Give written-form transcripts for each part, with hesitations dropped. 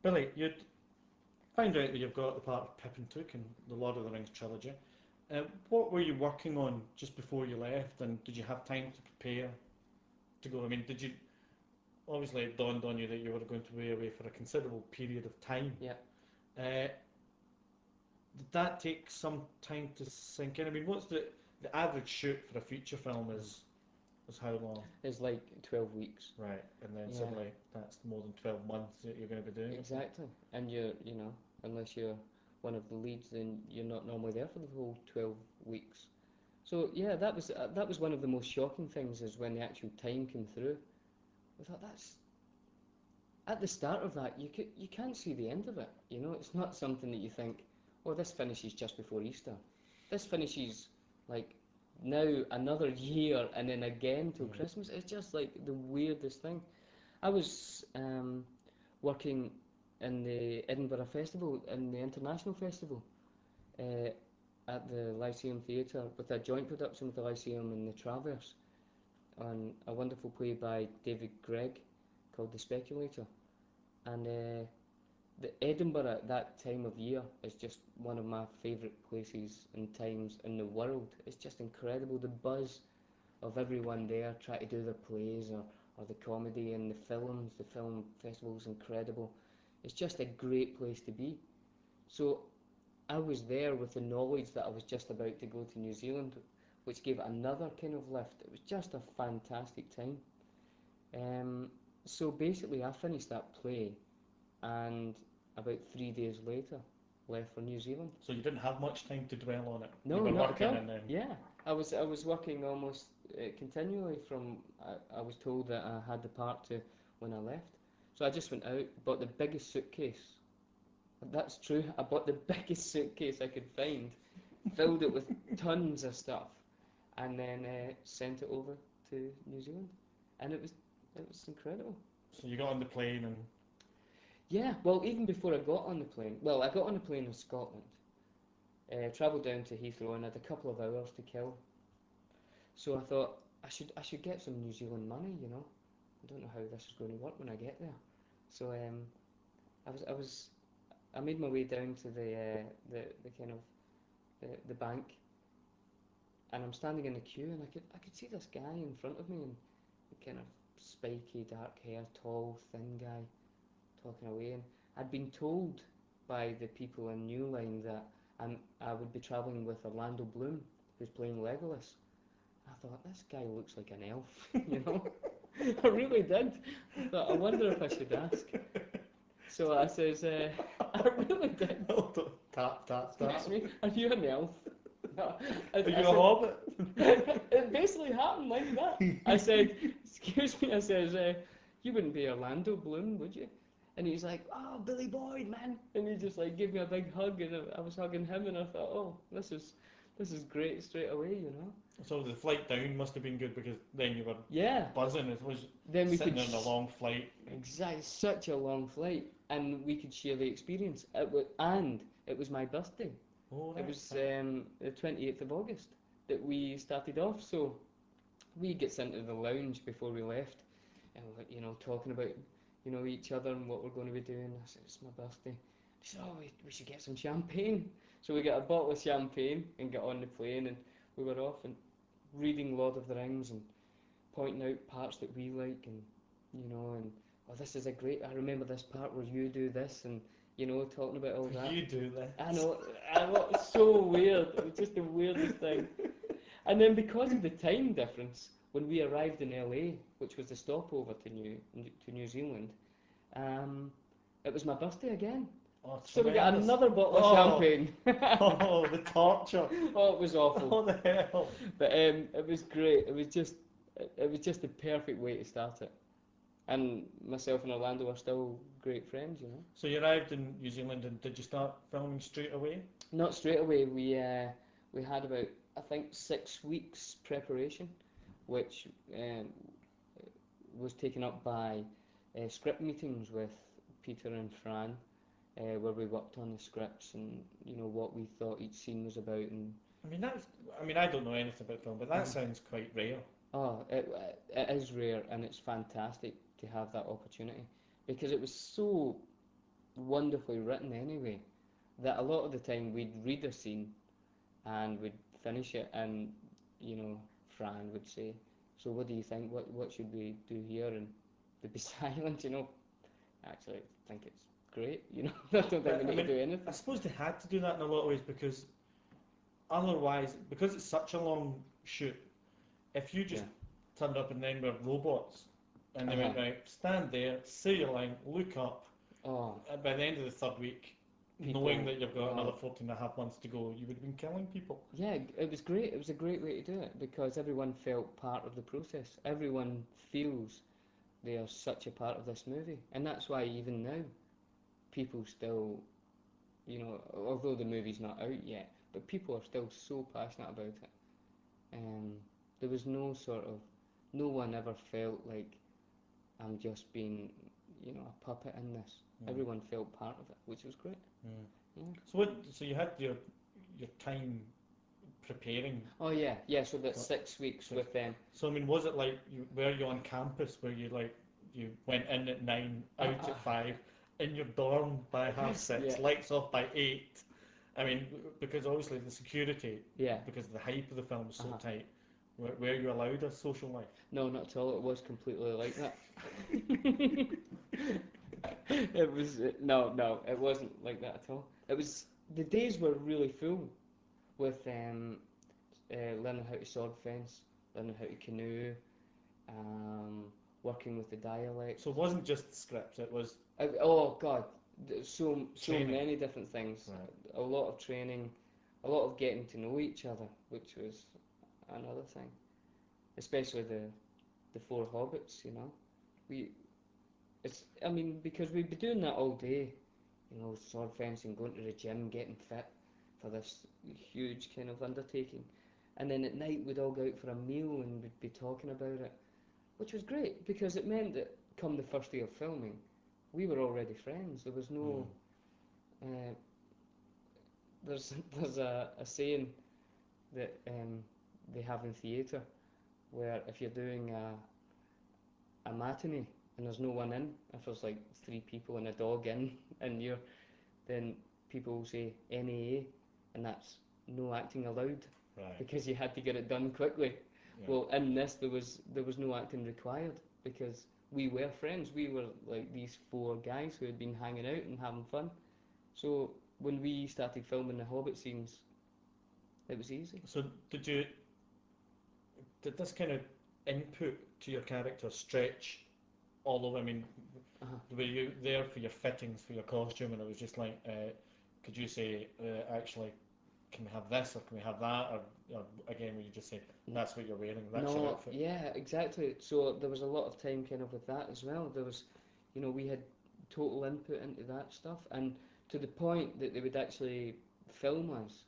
Billy, you'd find out that you've got the part of Pippin Took in the Lord of the Rings trilogy. What were you working on just before you left, and did you have time to prepare to go? I mean, did you obviously it dawned on you that you were going to be away for a considerable period of time. Yeah. Uh, did that take some time to sink in? I mean, what's the average shoot for a feature film is how long? It's like 12 weeks. Right, and then Yeah. suddenly that's more than 12 months that you're going to be doing it for. Exactly. And unless you're one of the leads, then you're not normally there for the whole 12 weeks. So yeah, that was one of the most shocking things is when the actual time came through. I thought that's at the start of that you can't see the end of it. It's not something that you think, oh, this finishes just before Easter. This finishes like now another year and then again till Mm. Christmas. It's just like the weirdest thing. I was working in the Edinburgh Festival, in the International Festival, uh, at the Lyceum Theatre with a joint production with the Lyceum and the Traverse on a wonderful play by David Gregg called The Speculator. And the Edinburgh at that time of year is just one of my favourite places and times in the world. It's just incredible, the buzz of everyone there trying to do their plays or the comedy and the films. The film festival is incredible. It's just a great place to be. So I was there with the knowledge that I was just about to go to New Zealand, which gave it another kind of lift. It was just a fantastic time. So basically, I finished that play, and about 3 days later, left for New Zealand. So you didn't have much time to dwell on it. No, You were not working at all. and then. Yeah, I was working almost continually from. I was told that I had the part to when I left. So I just went out, bought the biggest suitcase. That's true. I bought the biggest suitcase I could find, filled it with tons of stuff, and then sent it over to New Zealand, and it was incredible. So you got on the plane and. Yeah, well, even before I got on the plane, well, I got on a plane in Scotland, travelled down to Heathrow, and had a couple of hours to kill. So I thought I should get some New Zealand money. I don't know how this is going to work when I get there. So I made my way down to the kind of the bank, and I'm standing in the queue, and I could see this guy in front of me, and kind of spiky, dark hair, tall, thin guy, talking away. And I'd been told by the people in New Line that I would be travelling with Orlando Bloom, who's playing Legolas. I thought, this guy looks like an elf. I really did. I thought, I wonder if I should ask. So I says, I really did. Tap, tap, Excuse tap. me, are you an elf? No, Are you a said, hobbit? it basically happened like that. I said, excuse me, I says, you wouldn't be Orlando Bloom, would you? And he's like, oh, Billy Boyd, man. And he just like gave me a big hug, and I was hugging him, and I thought, oh, this is great straight away. So the flight down must have been good because then you were Yeah. buzzing. It was Then we sitting could on a long flight. exactly such a long flight, and we could share the experience. And it was my birthday. Oh, It right. was the 28th of August that we started off. So we get into the lounge before we left, and we're talking about each other and what we're going to be doing. I said, it's my birthday. He said, oh, we should get some champagne. So we got a bottle of champagne and got on the plane, and we were off and reading Lord of the Rings and pointing out parts that we like, and oh, this is a great. I remember this part where you do this, and talking about all that. You do this. I know, it's so weird. It was just the weirdest thing. And then because of the time difference, when we arrived in LA, which was the stopover to New Zealand, it was my birthday again. Oh, it's So we got tremendous. another bottle of Oh. champagne. Oh, the torture. Oh, it was awful. Oh, the hell. But it was great. It was just the perfect way to start it. And myself and Orlando are still great friends. So you arrived in New Zealand and did you start filming straight away? Not straight away. We had about, I think, 6 weeks preparation, which was taken up by script meetings with Peter and Fran, where we worked on the scripts and what we thought each scene was about. And I don't know anything about film, but that sounds quite rare. oh, it is rare, and it's fantastic to have that opportunity because it was so wonderfully written anyway, that a lot of the time we'd read a scene and we'd finish it, and you know, Fran would say, "So what do you think? What should we do here?" And they'd be silent, you know. Actually, I think it's great, you know. I don't think we I need mean, to do I anything. suppose they had to do that in a lot of ways because otherwise, because it's such a long shoot, if you just Yeah. turned up and then were robots and they Uh-huh. went, right, stand there, say your line, look up, Oh, by the end of the third week, knowing people. that you've got another Oh, 14 and a half months to go, you would have been killing people. yeah, it was great. It was a great way to do it because everyone felt part of the process. Everyone feels they are such a part of this movie, and that's why even now people still, you know, although the movie's not out yet, but people are still so passionate about it. Um, there was no sort of, no one ever felt like I'm just being, you know, a puppet in this. Mm, Everyone felt part of it, which was great. mm. Yeah. So what? So you had your time preparing. Oh yeah, yeah. So that's So, 6 weeks so, with them. so I mean, was it like were you on campus where you like you went in at 9, out at 5, in your dorm by half 6, Yeah, lights off by 8? I mean, because obviously the security, yeah. because the hype of the film was so Uh-huh. tight, were you allowed a social life? No, not at all. It was completely like that. It was no, no. It wasn't like that at all. It was the days were really full with learning how to sword fence, learning how to canoe, um, working with the So it dialects. wasn't just script, it was Oh God, so training. many different things. Right. A lot of training, a lot of getting to know each other, which was another thing. Especially the four hobbits, you know. We it's I mean because we'd be doing that all day, you know, sword fencing, going to the gym, getting fit for this huge kind of undertaking. And then at night we'd all go out for a meal and we'd be talking about it, which was great because it meant that come the first day of filming, we were already friends. There was Mm. no uh, there's a saying that they have in theatre where if you're doing a matinee and there's no one in, if there's like three people and a dog in, and you're then people will say NAA, and that's no acting allowed Right. because you had to get it done quickly. Yeah. Well, in this there was no acting required because we were friends. We were like these four guys who had been hanging out and having fun. So when we started filming the Hobbit scenes, it was easy. So did this kind of input to your character stretch all over? I mean, Uh-huh. were you there for your fittings for your costume, and it was just like, could you say, actually, can we have this or can we have that, or again, will you just say that's what you're wearing, that's your No, outfit? yeah, exactly. So there was a lot of time kind of with that as well. There was, you know, we had total input into that stuff, and to the point that they would actually film us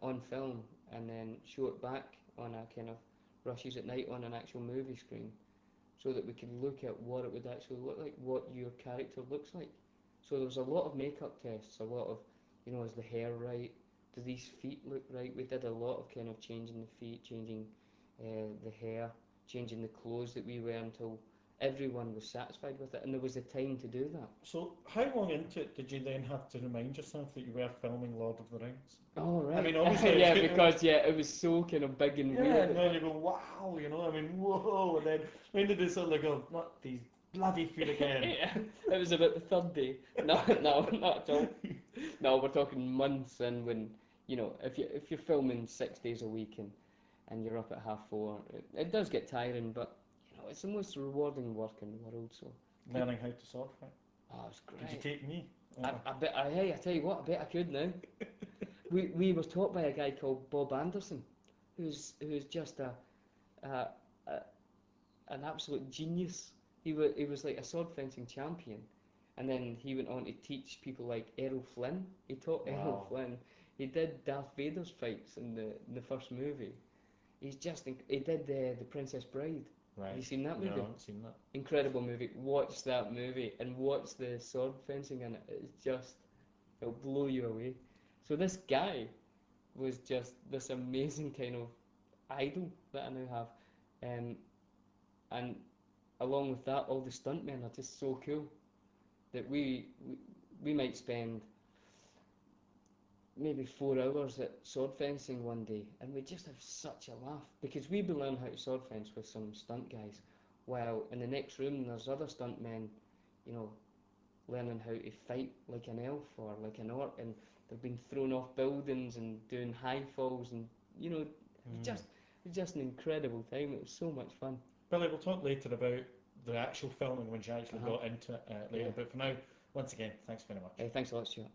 on film and then show it back on a kind of rushes at night on an actual movie screen, so that we could look at what it would actually look like, what your character looks like. So there was a lot of makeup tests, a lot of, you know, is the hair right? Do these feet look right? We did a lot of kind of changing the feet, changing the hair, changing the clothes that we wear until everyone was satisfied with it, and there was the time to do that. So how long into it did you then have to remind yourself that you were filming Lord of the Rings? Oh I right, mean, obviously yeah, because yeah, it was so kind of big and yeah, weird and at then first. you go, wow, you know, I mean, whoa, and then when did it sort of go, not these bloody feet again? Yeah, it was about the third day. No, no, not at all. No, we're talking months in when, you know, if you're filming 6 days a week and you're up at 4:30, it does get tiring, but you know, it's the most rewarding work in the world. So, peop Learning how to sword fight. oh, it's Could you great. take me? I bet, hey, I tell you what, I bet I could now. We were taught by a guy called Bob Anderson, who's just a, a an absolute genius. He was like a sword fencing champion, and then he went on to teach people like Errol Flynn. He taught Errol Wow. Flynn. He did Darth Vader's fights in the first movie. He did the Princess Bride. Have you Right. seen that No, I movie? haven't seen that. Incredible movie. Watch that movie and watch the sword fencing in it. It's just it'll blow you away. So this guy was just this amazing kind of idol that I now have. And along with that, all the stuntmen are just so cool. that we might spend maybe 4 hours at sword fencing one day, and we just have such a laugh because we be learning how to sword fence with some stunt guys, while in the next room there's other stunt men, you know, learning how to fight like an elf or like an orc, and they've been thrown off buildings and doing high falls, and you know, just it's just an incredible time. It was so much fun. Billy, we'll talk later about the actual filming when you actually Uh-huh. got into it later, Yeah. but for now, once again, thanks very much. Thanks a lot, Stuart.